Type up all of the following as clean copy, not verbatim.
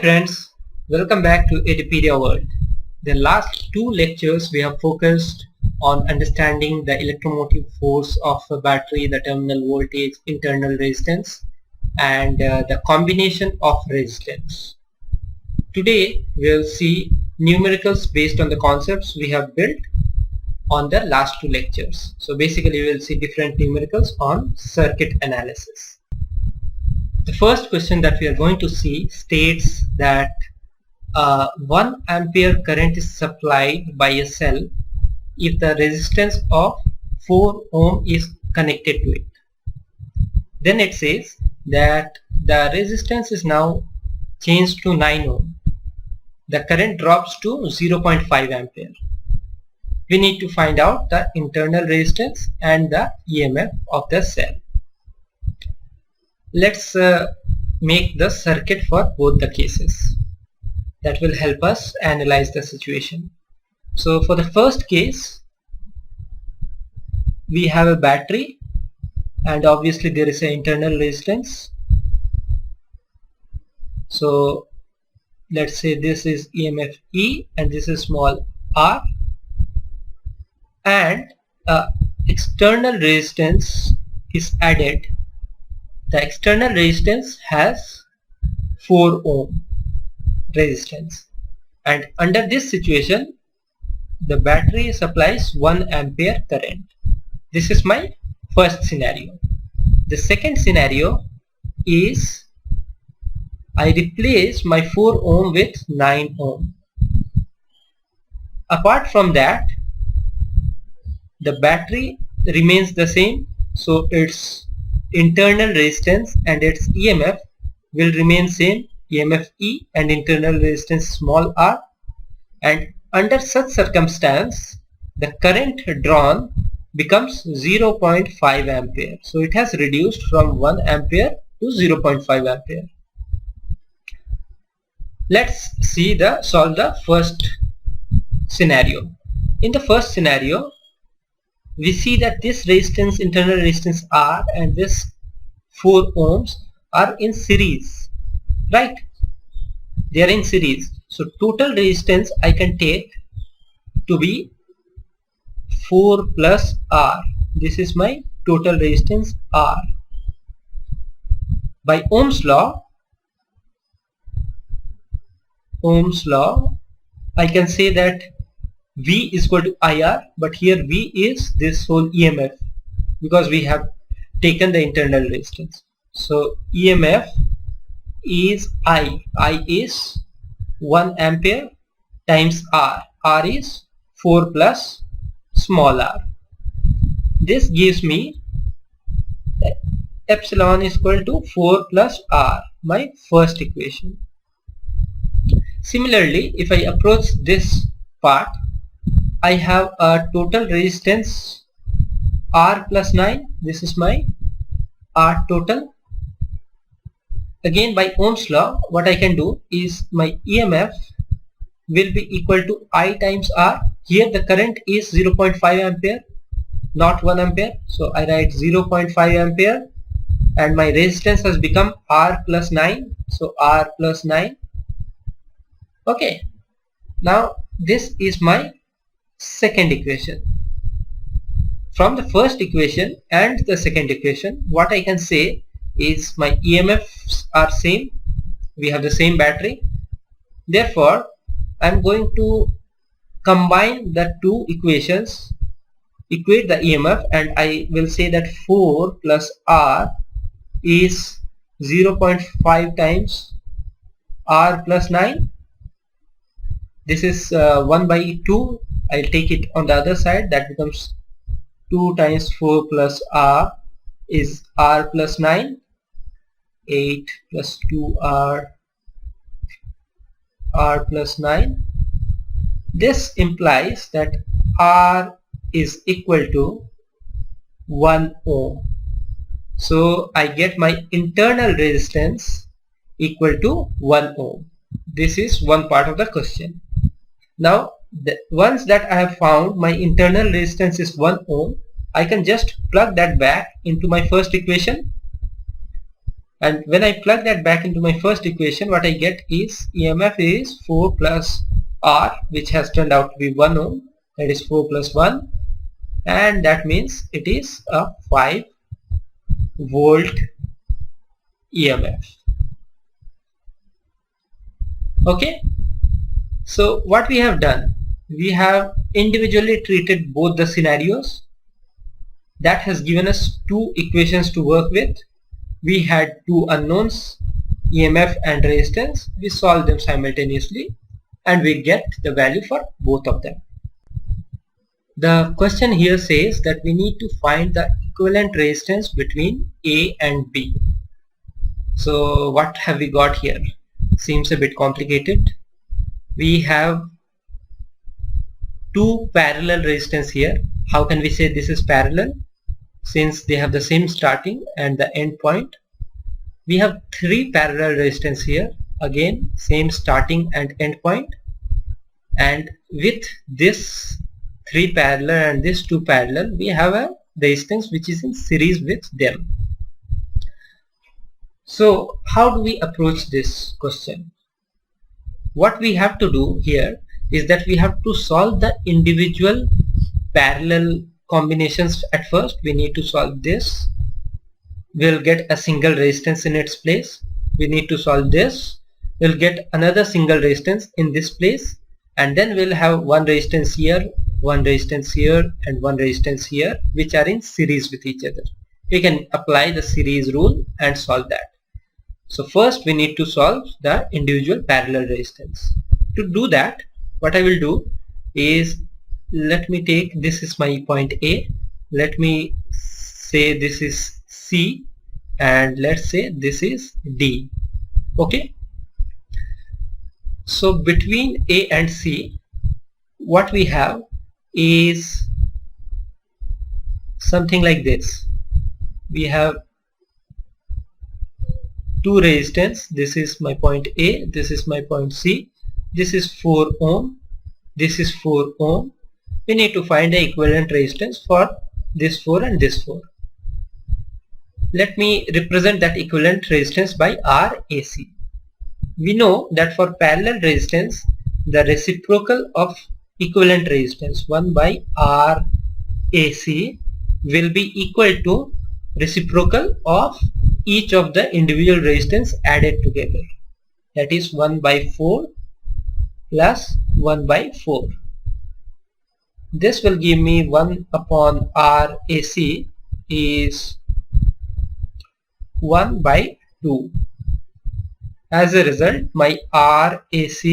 Friends, welcome back to Edupedia World. The last two lectures we have focused on understanding the electromotive force of a battery, the terminal voltage, internal resistance, and the combination of resistance. Today we will see numericals based on the concepts we have built on the last two lectures. So basically we will see different numericals on circuit analysis. The first question that we are going to see states that 1 ampere current is supplied by a cell if the resistance of 4 ohm is connected to it. Then it says that the resistance is now changed to 9 ohm. The current drops to 0.5 ampere. We need to find out the internal resistance and the EMF of the cell. Let's make the circuit for both the cases. That will help us analyze the situation. So for the first case, we have a battery and obviously there is an internal resistance. So let's say this is EMF E and this is small r, and external resistance is added. The external resistance has 4 ohm resistance, and under this situation the battery supplies 1 ampere current. This is my first scenario. The second scenario is I replace my 4 ohm with 9 ohm. Apart from that, the battery remains the same, so its internal resistance and its EMF will remain same, EMF E and internal resistance small r, and under such circumstance the current drawn becomes 0.5 ampere. So it has reduced from 1 ampere to 0.5 ampere. Let's solve the first scenario. In the first scenario, we see that this resistance, internal resistance R, and this 4 ohms are in series, right? They are in series. So total resistance I can take to be 4 plus R. This is my total resistance R. By Ohm's law, I can say that V is equal to IR, but here V is this whole EMF because we have taken the internal resistance. So EMF is I is 1 ampere times R. R is 4 plus small r. This gives me epsilon is equal to 4 plus R, my first equation. Similarly, if I approach this part, I have a total resistance R plus 9. This is my R total. Again, by Ohm's law, what I can do is my EMF will be equal to I times R. Here the current is 0.5 ampere, not 1 ampere. So I write 0.5 ampere and my resistance has become R plus 9. So R plus 9. Okay. Now this is my second equation. From the first equation and the second equation, what I can say is my EMFs are same. We have the same battery. Therefore, I am going to combine the two equations, equate the EMF, and I will say that 4 plus R is 0.5 times R plus 9. This is 1 by 2. I'll take it on the other side. That becomes 2 times 4 plus R is R plus 9. 8 plus 2 R plus 9. This implies that R is equal to 1 ohm. So I get my internal resistance equal to 1 ohm. This is one part of the question. Now once that I have found my internal resistance is 1 ohm, I can just plug that back into my first equation. And when I plug that back into my first equation, what I get is EMF is 4 plus R, which has turned out to be 1 ohm, that is 4 plus 1, and that means it is a 5 volt EMF. Okay, so what we have done, we have individually treated both the scenarios. That has given us two equations to work with. We had two unknowns, EMF and resistance. We solve them simultaneously and we get the value for both of them. The question here says that we need to find the equivalent resistance between A and B. So what have we got here? Seems a bit complicated. We have two parallel resistance here. How can we say this is parallel? Since they have the same starting and the end point. We have three parallel resistance here, again same starting and end point, and with this 3 parallel and this 2 parallel we have a resistance which is in series with them. So how do we approach this question? What we have to do here is that we have to solve the individual parallel combinations. At first we need to solve this. We'll get a single resistance in its place. We need to solve this. We'll get another single resistance in this place, and then we'll have one resistance here, one resistance here, and one resistance here, which are in series with each other. We can apply the series rule and solve that. So first we need to solve the individual parallel resistance. To do that, what I will do is, let me take, this is my point A, let me say this is C, and let's say this is D. Okay, so between A and C what we have is something like this. We have two resistance. This is my point A, this is my point C. This is 4 ohm, this is 4 ohm. We need to find the equivalent resistance for this 4 and this 4. Let me represent that equivalent resistance by RAC. We know that for parallel resistance, the reciprocal of equivalent resistance 1 by RAC will be equal to reciprocal of each of the individual resistance added together. That is 1 by 4 plus 1 by 4. This will give me 1 upon RAC is 1 by 2. As a result, my RAC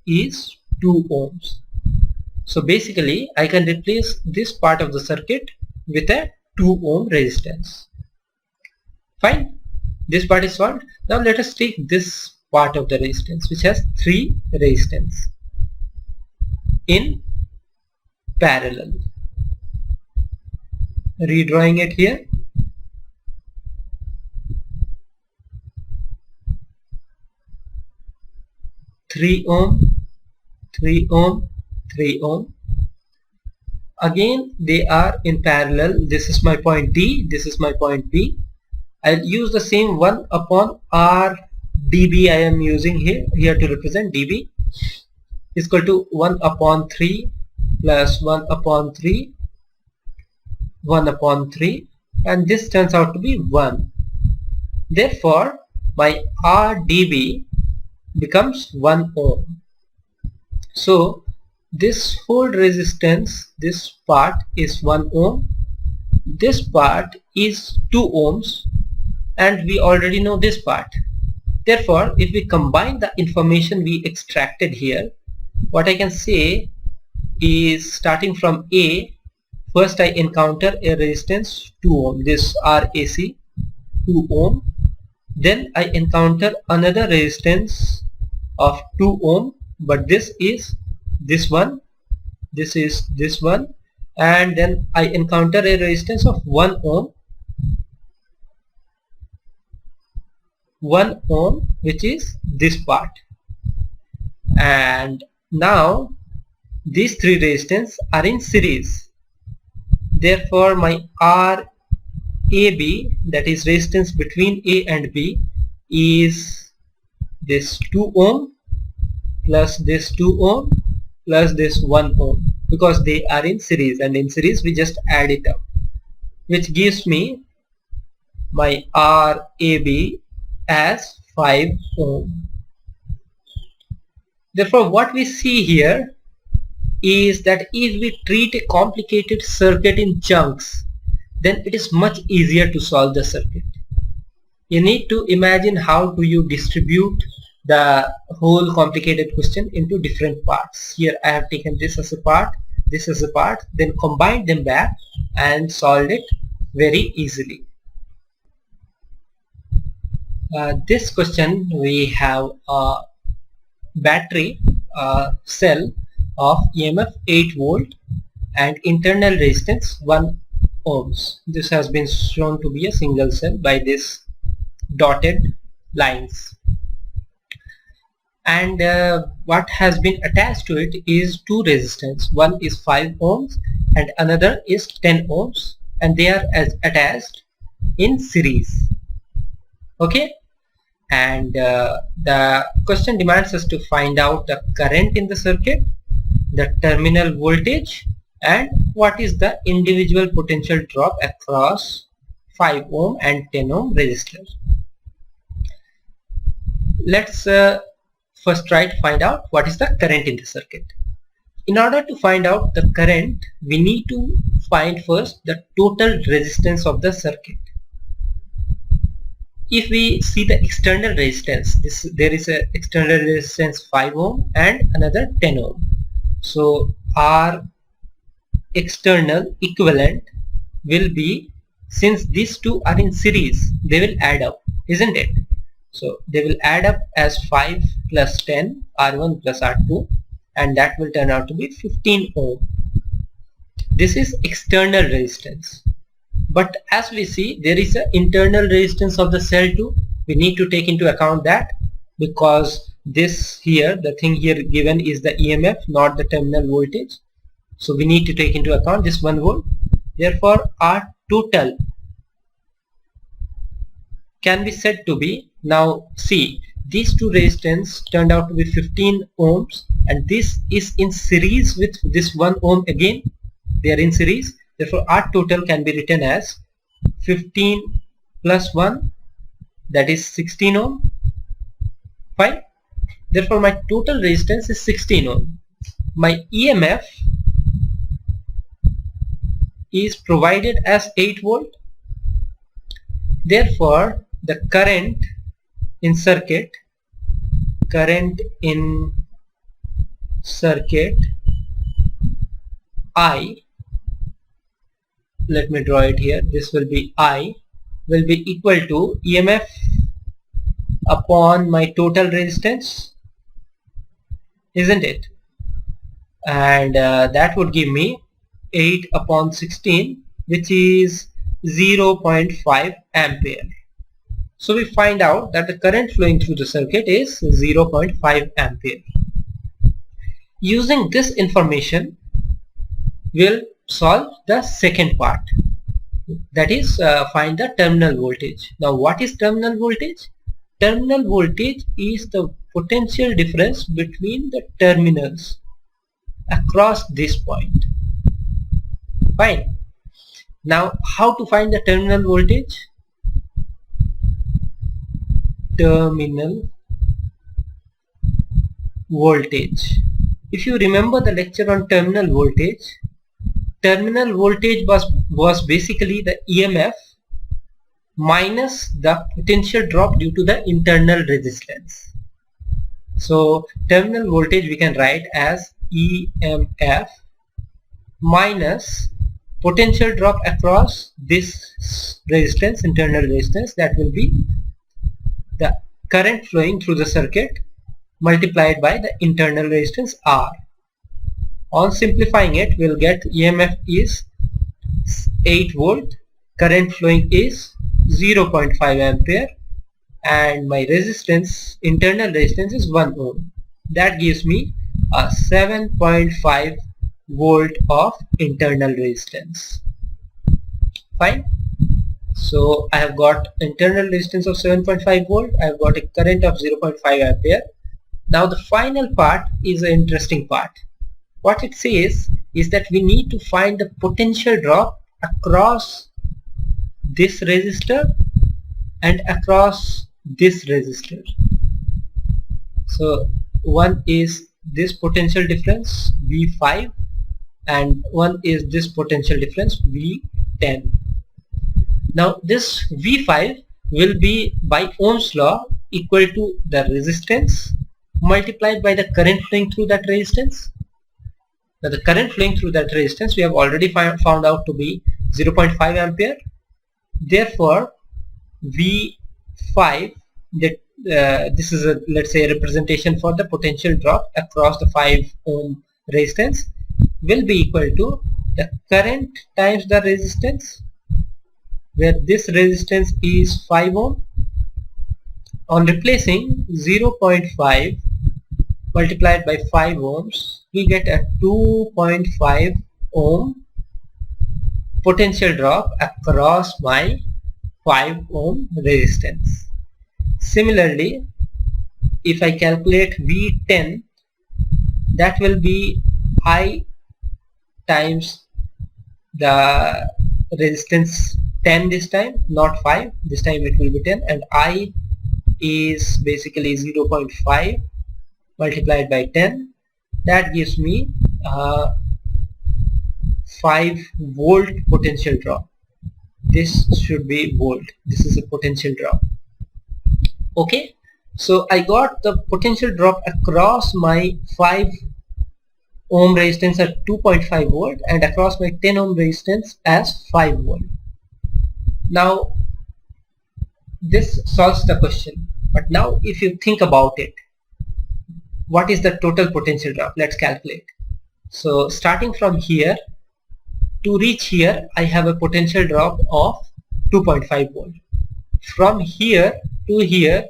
is 2 ohms. So basically I can replace this part of the circuit with a 2 ohm resistance. Fine, this part is solved. Now let us take this part of the resistance which has 3 resistance in parallel. Redrawing it here. Three ohm, 3 ohm, 3 ohm. Again they are in parallel. This is my point D, this is my point B. I'll use the same 1 upon R dB I am using here to represent dB is equal to 1 upon 3 plus 1 upon 3, 1 upon 3, and this turns out to be 1. Therefore my RdB becomes 1 ohm. So this whole resistance, this part is 1 ohm, this part is 2 ohms, and we already know this part. Therefore if we combine the information we extracted here, what I can say is, starting from A, first I encounter a resistance 2 ohm, this RAC 2 ohm. Then I encounter another resistance of 2 ohm, but this is this one, this is this one, and then I encounter a resistance of 1 ohm, 1 ohm, which is this part. And now these 3 resistance are in series. Therefore my RAB, that is resistance between A and B, is this 2 ohm plus this 2 ohm plus this 1 ohm, because they are in series, and in series we just add it up, which gives me my RAB as 5 ohm. Therefore what we see here is that if we treat a complicated circuit in chunks, then it is much easier to solve the circuit. You need to imagine how do you distribute the whole complicated question into different parts. Here I have taken this as a part, this as a part, then combined them back and solved it very easily. This question, we have a battery cell of EMF 8 volt and internal resistance 1 ohms. This has been shown to be a single cell by this dotted lines, and what has been attached to it is two resistance. One is 5 ohms and another is 10 ohms, and they are attached in series. Okay, and the question demands us to find out the current in the circuit, the terminal voltage, and what is the individual potential drop across 5 ohm and 10 ohm resistors. Let's first try to find out what is the current in the circuit. In order to find out the current, we need to find first the total resistance of the circuit. If we see the external resistance, there is a external resistance 5 ohm and another 10 ohm. So our external equivalent will be, since these two are in series, they will add up, isn't it? So they will add up as 5 plus 10, R1 plus R2, and that will turn out to be 15 ohm. This is external resistance. But as we see, there is an internal resistance of the cell too. We need to take into account that, because this here, the thing here given is the EMF, not the terminal voltage. So we need to take into account this 1 volt. Therefore our total can be said to be, now see, these two resistance turned out to be 15 ohms, and this is in series with this 1 ohm again. They are in series. Therefore our total can be written as 15 plus 1, that is 16 ohm. Fine. Therefore my total resistance is 16 ohm. My EMF is provided as 8 volt. Therefore the current in circuit I, let me draw it here, this will be I, will be equal to EMF upon my total resistance, isn't it? And that would give me 8 upon 16, which is 0.5 ampere. So we find out that the current flowing through the circuit is 0.5 ampere. Using this information, we'll solve the second part, that is find the terminal voltage. Now what is terminal voltage? Terminal voltage is the potential difference between the terminals across this point. Fine. Now how to find the terminal voltage? Terminal voltage. If you remember the lecture on terminal voltage was basically the EMF minus the potential drop due to the internal resistance. So terminal voltage we can write as EMF minus potential drop across this resistance, internal resistance, that will be the current flowing through the circuit multiplied by the internal resistance R. On simplifying it, we'll get EMF is 8 volt, current flowing is 0.5 ampere, and my resistance, internal resistance, is 1 ohm. That gives me a 7.5 volt of internal resistance. Fine. So I have got internal resistance of 7.5 volt. I have got a current of 0.5 ampere. Now the final part is an interesting part. What it says is that we need to find the potential drop across this resistor and across this resistor. So one is this potential difference V5 and one is this potential difference V10. Now this V5 will be by Ohm's law equal to the resistance multiplied by the current flowing through that resistance. Now the current flowing through that resistance we have already found out to be 0.5 ampere. Therefore V5, that this is a, let's say, a representation for the potential drop across the 5 ohm resistance, will be equal to the current times the resistance, where this resistance is 5 ohm. On replacing 0.5 multiplied by 5 ohms, we get a 2.5 ohm potential drop across my 5 ohm resistance. Similarly, if I calculate V10, that will be I times the resistance 10 this time, not 5, this time it will be 10, and I is basically 0.5 multiplied by 10. That gives me 5 volt potential drop. This should be volt. This is a potential drop. Okay, so I got the potential drop across my 5 ohm resistance at 2.5 volt and across my 10 ohm resistance as 5 volt. Now this solves the question, but now if you think about it, what is the total potential drop? Let's calculate. So starting from here to reach here, I have a potential drop of 2.5 volt. From here to here,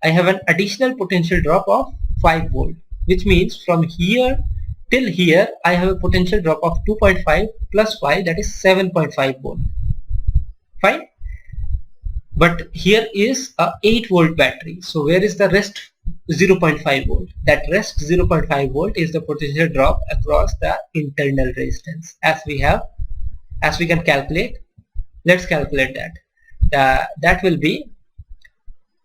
I have an additional potential drop of 5 volt, which means from here till here I have a potential drop of 2.5 plus 5, that is 7.5 volt. Fine. But here is a 8 volt battery. So where is the rest 0.5 volt? That rest 0.5 volt is the potential drop across the internal resistance. As we can calculate, let's calculate that. That will be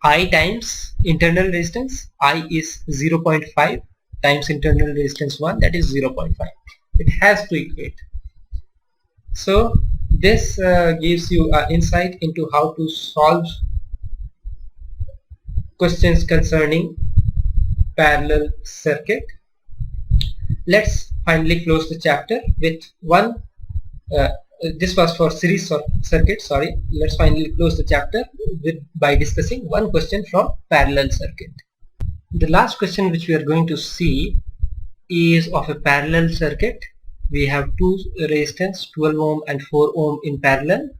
I times internal resistance. I is 0.5 times internal resistance 1, that is 0.5. It has to equate. So this gives you an insight into how to solve questions concerning parallel circuit. Let's finally close the chapter with one this was for series circuit, sorry. Let's finally close the chapter by discussing one question from parallel circuit. The last question which we are going to see is of a parallel circuit. We have two resistance, 12 ohm and 4 ohm in parallel,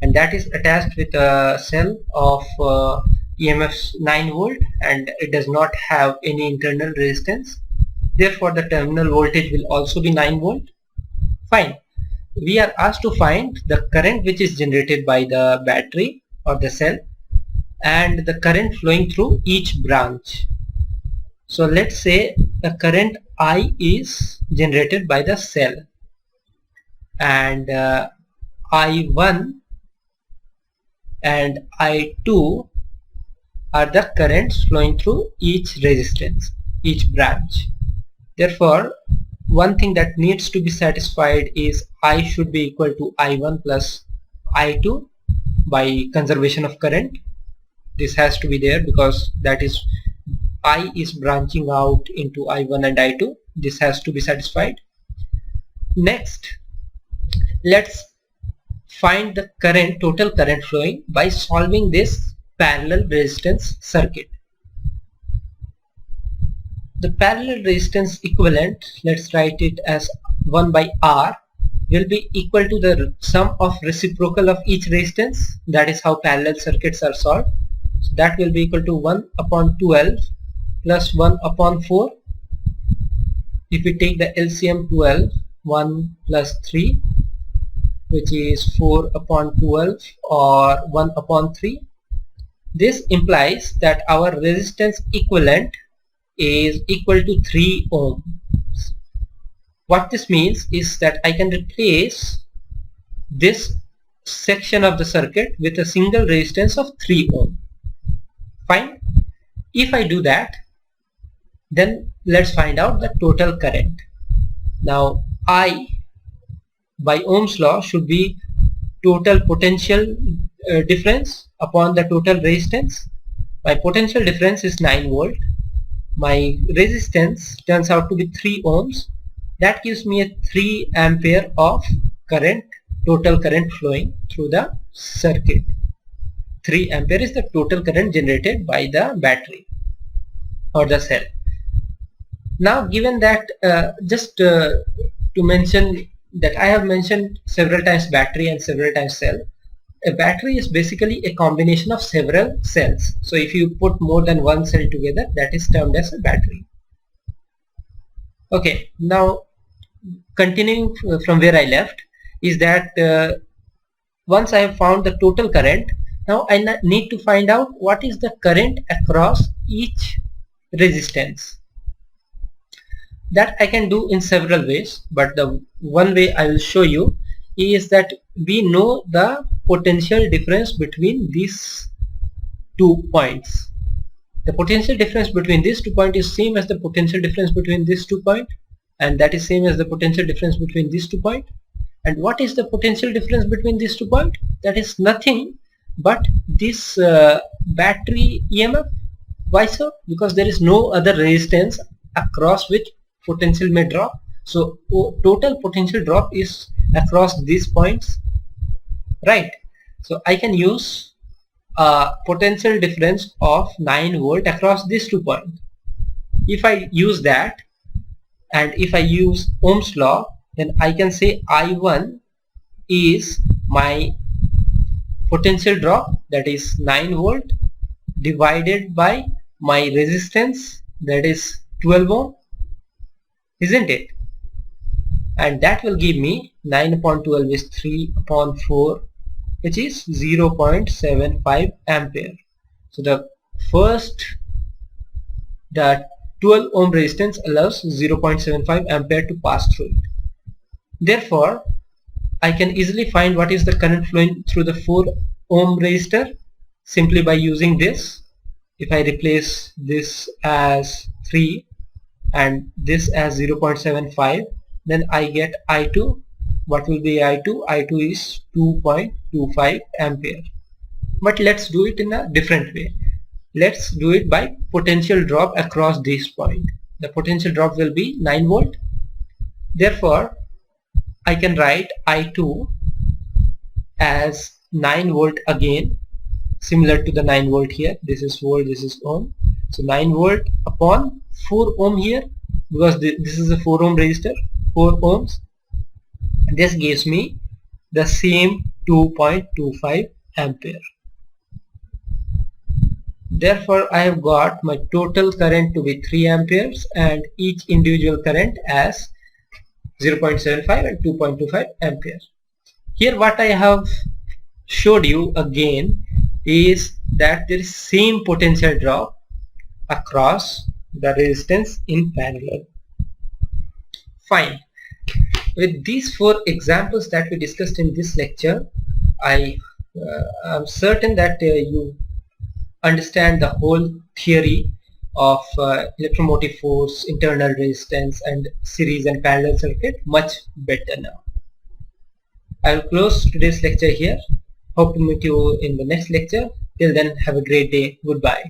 and that is attached with a cell of EMF 9 volt, and it does not have any internal resistance. Therefore the terminal voltage will also be 9 volt. Fine. We are asked to find the current which is generated by the battery or the cell and the current flowing through each branch. So let's say the current I is generated by the cell, and I1 and I2 are the currents flowing through each resistance, each branch. Therefore one thing that needs to be satisfied is I should be equal to I1 plus I2 by conservation of current. This has to be there because that is I is branching out into I1 and I2. This has to be satisfied. Next, let's find the current, total current flowing by solving this parallel resistance circuit. The parallel resistance equivalent, let's write it as 1 by R, will be equal to the sum of reciprocal of each resistance. That is how parallel circuits are solved. So that will be equal to 1 upon 12 plus 1 upon 4. If we take the LCM 12, 1 plus 3 which is 4 upon 12 or 1 upon 3. This implies that our resistance equivalent is equal to 3 ohms. What this means is that I can replace this section of the circuit with a single resistance of 3 ohm. Fine. If I do that, then let's find out the total current. Now I, by Ohm's law, should be total potential difference upon the total resistance. My potential difference is 9 volt. My resistance turns out to be 3 ohms. That gives me a 3 ampere of current, total current flowing through the circuit. 3 ampere is the total current generated by the battery or the cell. Now given that, to mention that I have mentioned several times battery and several times cell. A battery is basically a combination of several cells. So if you put more than one cell together, that is termed as a battery. Okay, now continuing from where I left is that once I have found the total current, now I need to find out what is the current across each resistance. That I can do in several ways, but the one way I will show you is that we know the potential difference between these 2 points. The potential difference between these 2 points is same as the potential difference between these 2 points, and that is same as the potential difference between these 2 points. And what is the potential difference between these 2 points? That is nothing but this battery EMF. Why so? Because there is no other resistance across which potential may drop. So total potential drop is across these points, right? So I can use a potential difference of 9 volt across these 2 points. If I use that, and if I use Ohm's law, then I can say I1 is my potential drop, that is 9 volt, divided by my resistance, that is 12 ohm, isn't it? And that will give me 9 upon 12 is 3 upon 4, which is 0.75 ampere. So the 12 ohm resistance allows 0.75 ampere to pass through it. Therefore, I can easily find what is the current flowing through the 4 ohm resistor simply by using this. If I replace this as 3 and this as 0.75, then I get I2. What will be I2? I2 is 2.25 ampere. But let's do it in a different way. Let's do it by potential drop across this point. The potential drop will be 9 volt. Therefore, I can write I2 as 9 volt again, similar to the 9 volt here. This is volt, this is ohm. So 9 volt upon 4 ohm here, because this is a 4 ohm resistor, 4 ohms. This gives me the same 2.25 ampere. Therefore, I have got my total current to be 3 amperes and each individual current as 0.75 and 2.25 amperes. Here what I have showed you again is that there is same potential drop across the resistance in parallel. Fine. With these 4 examples that we discussed in this lecture, I am certain that you understand the whole theory of electromotive force, internal resistance, and series and parallel circuit much better now. I will close today's lecture here. Hope to meet you in the next lecture. Till then, have a great day. Goodbye.